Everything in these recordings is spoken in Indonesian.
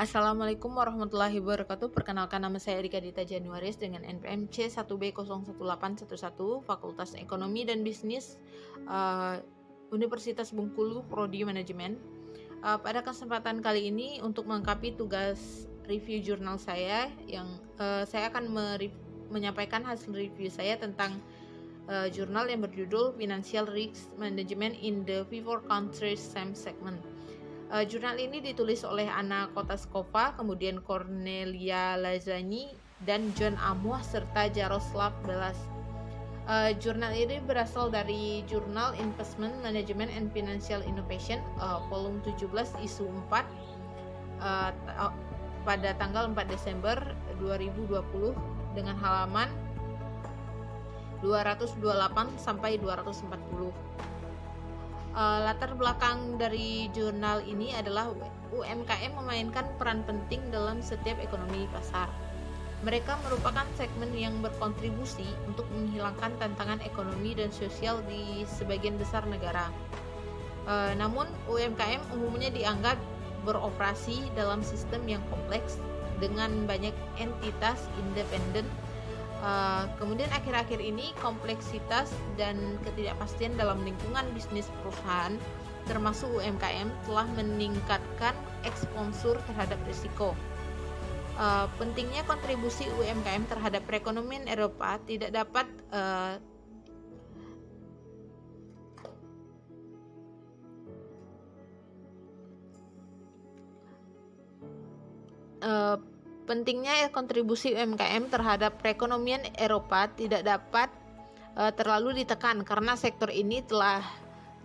Assalamualaikum warahmatullahi wabarakatuh. Perkenalkan, nama saya Erika Dita Januaris dengan NPM C1B01811 Fakultas Ekonomi dan Bisnis Universitas Bengkulu, Prodi Manajemen. Pada kesempatan kali ini, untuk melengkapi tugas review jurnal saya, saya akan menyampaikan hasil review saya tentang jurnal yang berjudul Financial Risk Management in the V4 Countries Same Segment. Jurnal ini ditulis oleh Anna Kotaskova, kemudian Cornelia Lazzani, dan John Amuah, serta Jaroslav Belas. Jurnal ini berasal dari Jurnal Investment Management and Financial Innovation, volume 17, isu 4, pada tanggal 4 Desember 2020 dengan halaman 228 sampai 240. Latar belakang dari jurnal ini adalah UMKM memainkan peran penting dalam setiap ekonomi pasar. Mereka merupakan segmen yang berkontribusi untuk menghilangkan tantangan ekonomi dan sosial di sebagian besar negara. Namun UMKM umumnya dianggap beroperasi dalam sistem yang kompleks dengan banyak entitas independen. Kemudian akhir-akhir ini kompleksitas dan ketidakpastian dalam lingkungan bisnis perusahaan termasuk UMKM telah meningkatkan eksposur terhadap risiko. Pentingnya kontribusi UMKM terhadap perekonomian Eropa tidak dapat Pentingnya kontribusi UMKM terhadap perekonomian Eropa tidak dapat terlalu ditekan karena sektor ini telah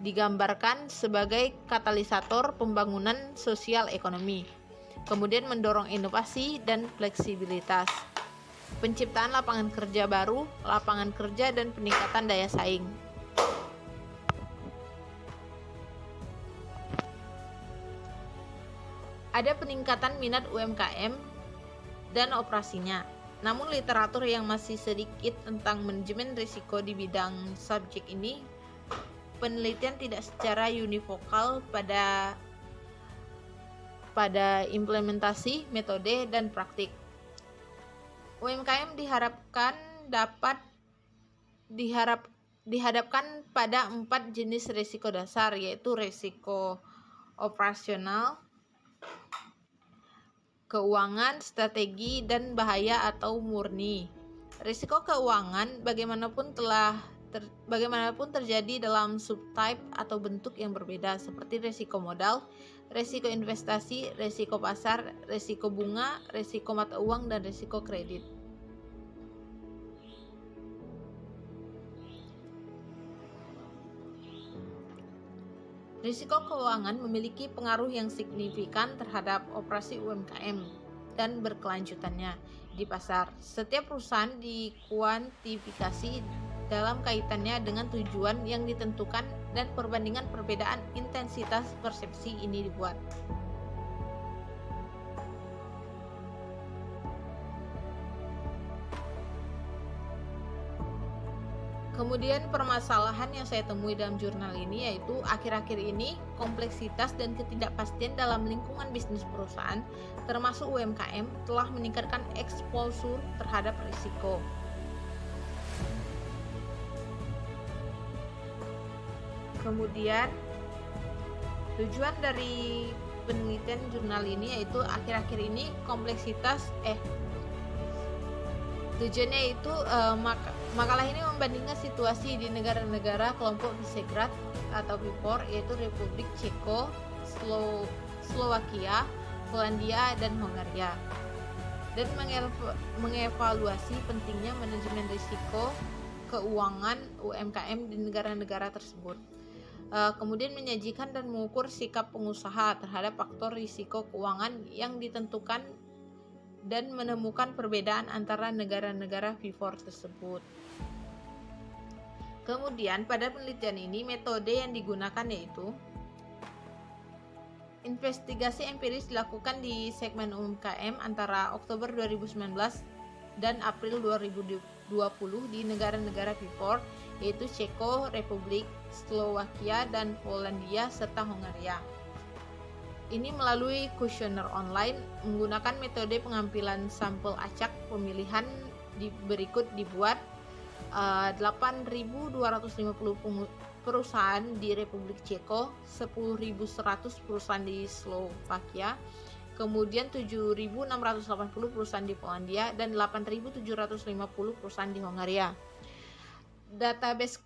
digambarkan sebagai katalisator pembangunan sosial ekonomi, kemudian mendorong inovasi dan fleksibilitas, penciptaan lapangan kerja baru, lapangan kerja, dan peningkatan daya saing. Ada peningkatan minat UMKM dan operasinya. Namun literatur yang masih sedikit tentang manajemen risiko di bidang subjek ini, penelitian tidak secara univokal pada implementasi, metode, dan praktik. UMKM dihadapkan pada 4 jenis risiko dasar, yaitu risiko operasional, keuangan, strategi, dan bahaya atau murni. Risiko keuangan bagaimanapun terjadi dalam subtype atau bentuk yang berbeda, seperti risiko modal, risiko investasi, risiko pasar, risiko bunga, risiko mata uang, dan risiko kredit. Risiko keuangan memiliki pengaruh yang signifikan terhadap operasi UMKM dan berkelanjutannya di pasar. Setiap perusahaan dikuantifikasi dalam kaitannya dengan tujuan yang ditentukan dan perbandingan perbedaan intensitas persepsi ini dibuat. Kemudian permasalahan yang saya temui dalam jurnal ini yaitu akhir-akhir ini kompleksitas dan ketidakpastian dalam lingkungan bisnis perusahaan termasuk UMKM telah meningkatkan eksposur terhadap risiko. Kemudian tujuan dari penelitian jurnal ini yaitu akhir-akhir ini tujuannya itu makalah ini membandingkan situasi di negara-negara kelompok Visegrad atau V4, yaitu Republik Ceko, Slovakia, Polandia, dan Hongaria, dan mengevaluasi pentingnya manajemen risiko keuangan UMKM di negara-negara tersebut. Kemudian menyajikan dan mengukur sikap pengusaha terhadap faktor risiko keuangan yang ditentukan dan menemukan perbedaan antara negara-negara V4 tersebut. Kemudian pada penelitian ini metode yang digunakan yaitu investigasi empiris dilakukan di segmen UMKM antara Oktober 2019 dan April 2020 di negara-negara V4 yaitu Ceko, Republik Slovakia, dan Polandia serta Hongaria. ini melalui kuesioner online menggunakan metode pengambilan sampel acak pemilihan berikut dibuat 8.250 perusahaan di Republik Ceko, 10.100 perusahaan di Slovakia, kemudian 7.680 perusahaan di Polandia, dan 8.750 perusahaan di Hongaria. Database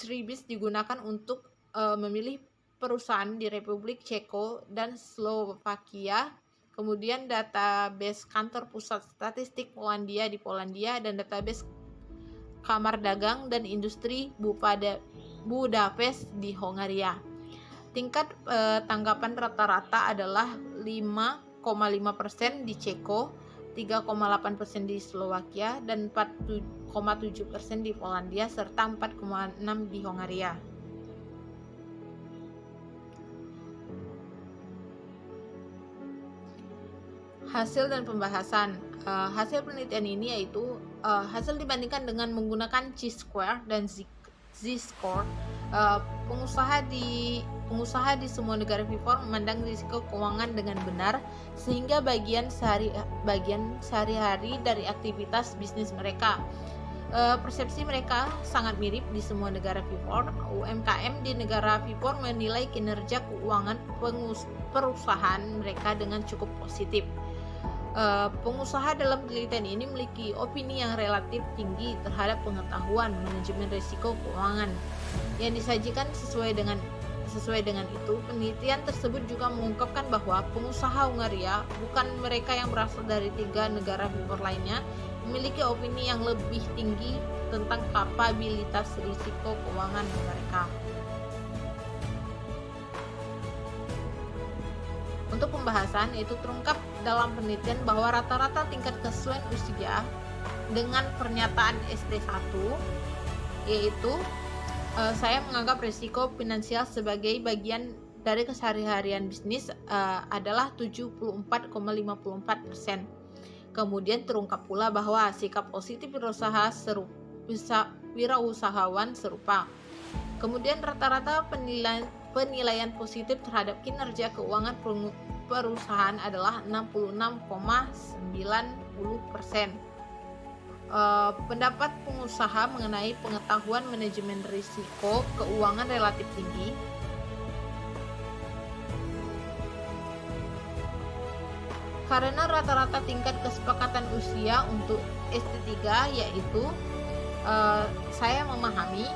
Tribis digunakan untuk memilih perusahaan di Republik Ceko dan Slovakia, kemudian database kantor pusat statistik Polandia di Polandia, dan database Kamar Dagang dan Industri Budapest di Hongaria. Tingkat tanggapan rata-rata adalah 5,5% di Ceko, 3,8% di Slovakia, dan 4,7% di Polandia, serta 4,6% di Hongaria. Hasil dan pembahasan. Hasil penelitian ini yaitu hasil dibandingkan dengan menggunakan Chi-square dan Z-score. Pengusaha di semua negara V4 memandang risiko keuangan dengan benar, sehingga bagian sehari-hari dari aktivitas bisnis mereka. Persepsi mereka sangat mirip di semua negara V4. UMKM di negara V4 menilai kinerja keuangan perusahaan mereka dengan cukup positif. Pengusaha dalam penelitian ini memiliki opini yang relatif tinggi terhadap pengetahuan manajemen risiko keuangan yang disajikan. Sesuai dengan itu, penelitian tersebut juga mengungkapkan bahwa pengusaha Hungaria, bukan mereka yang berasal dari 3 negara V4 lainnya, memiliki opini yang lebih tinggi tentang kapabilitas risiko keuangan mereka. Untuk pembahasan, itu terungkap dalam penelitian bahwa rata-rata tingkat kesesuaian usia dengan pernyataan ST1, yaitu saya menganggap risiko finansial sebagai bagian dari keseharian bisnis adalah 74,54%. Kemudian terungkap pula bahwa sikap positif wirausahawan serupa. Kemudian rata-rata penilaian positif terhadap kinerja keuangan perusahaan adalah 66,90%. Pendapat pengusaha mengenai pengetahuan manajemen risiko keuangan relatif tinggi. Karena rata-rata tingkat kesepakatan usia untuk ST3 yaitu saya memahami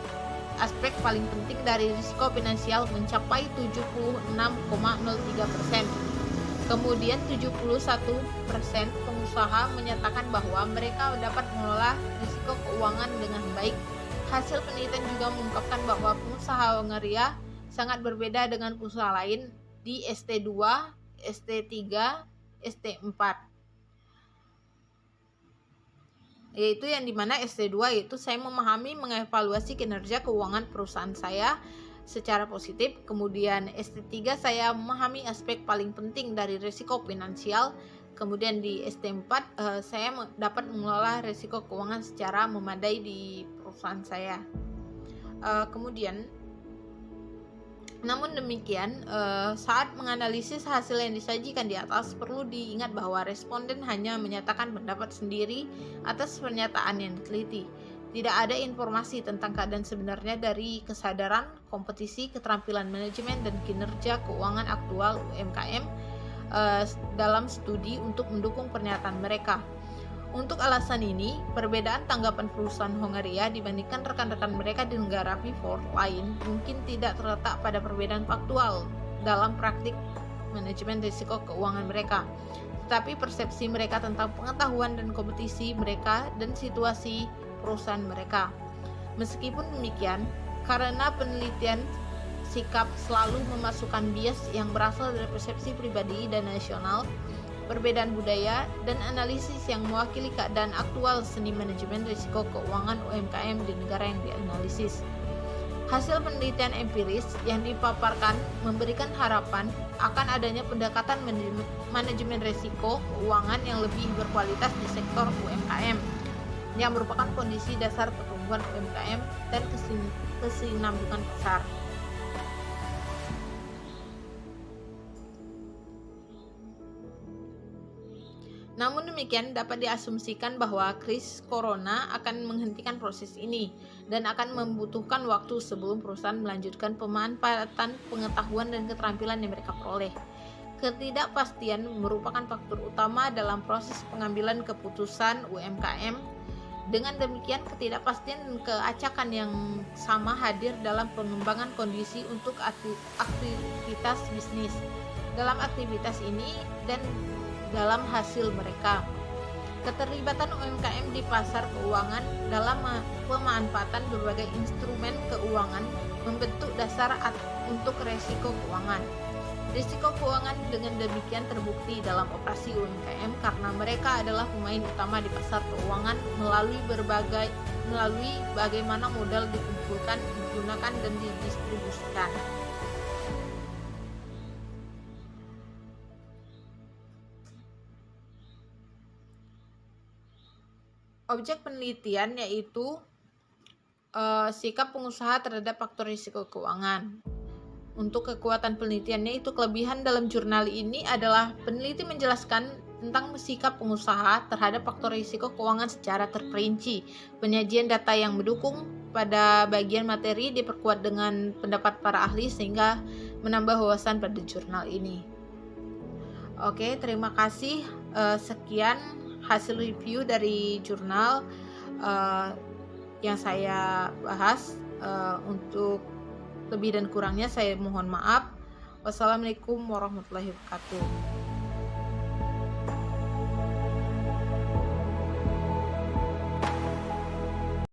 aspek paling penting dari risiko finansial mencapai 76,03%. Kemudian 71% pengusaha menyatakan bahwa mereka dapat mengelola risiko keuangan dengan baik. Hasil penelitian juga mengungkapkan bahwa pengusaha Hungaria sangat berbeda dengan pengusaha lain di ST2, ST3, ST4. Yaitu yang dimana ST2 yaitu saya memahami mengevaluasi kinerja keuangan perusahaan saya secara positif. Kemudian ST3 saya memahami aspek paling penting dari risiko finansial. Kemudian di ST4 saya dapat mengelola risiko keuangan secara memadai di perusahaan saya. Namun demikian, saat menganalisis hasil yang disajikan di atas, perlu diingat bahwa responden hanya menyatakan pendapat sendiri atas pernyataan yang diteliti. Tidak ada informasi tentang keadaan sebenarnya dari kesadaran, kompetisi, keterampilan manajemen, dan kinerja keuangan aktual UMKM dalam studi untuk mendukung pernyataan mereka. Untuk alasan ini, perbedaan tanggapan perusahaan Hungaria dibandingkan rekan-rekan mereka di negara V4 lain mungkin tidak terletak pada perbedaan faktual dalam praktik manajemen risiko keuangan mereka, tetapi persepsi mereka tentang pengetahuan dan kompetisi mereka dan situasi perusahaan mereka. Meskipun demikian, karena penelitian sikap selalu memasukkan bias yang berasal dari persepsi pribadi dan nasional, perbedaan budaya, dan analisis yang mewakili keadaan aktual seni manajemen risiko keuangan UMKM di negara yang dianalisis. Hasil penelitian empiris yang dipaparkan memberikan harapan akan adanya pendekatan manajemen risiko keuangan yang lebih berkualitas di sektor UMKM, yang merupakan kondisi dasar pertumbuhan UMKM dan kesinambungan pasar. Namun demikian, dapat diasumsikan bahwa krisis corona akan menghentikan proses ini dan akan membutuhkan waktu sebelum perusahaan melanjutkan pemanfaatan pengetahuan dan keterampilan yang mereka peroleh. Ketidakpastian merupakan faktor utama dalam proses pengambilan keputusan UMKM. Dengan demikian, ketidakpastian dan keacakan yang sama hadir dalam pengembangan kondisi untuk aktivitas bisnis. Dalam aktivitas ini dan dalam hasil mereka. Keterlibatan UMKM di pasar keuangan dalam pemanfaatan berbagai instrumen keuangan membentuk dasar untuk risiko keuangan. Risiko keuangan dengan demikian terbukti dalam operasi UMKM karena mereka adalah pemain utama di pasar keuangan melalui bagaimana modal dikumpulkan, digunakan, dan didistribusikan. Objek penelitian yaitu sikap pengusaha terhadap faktor risiko keuangan. Untuk kekuatan penelitiannya itu kelebihan dalam jurnal ini adalah peneliti menjelaskan tentang sikap pengusaha terhadap faktor risiko keuangan secara terperinci. Penyajian data yang mendukung pada bagian materi diperkuat dengan pendapat para ahli sehingga menambah wawasan pada jurnal ini. Oke, terima kasih. Sekian hasil review dari jurnal yang saya bahas. Untuk lebih dan kurangnya saya mohon maaf. Wassalamualaikum warahmatullahi wabarakatuh.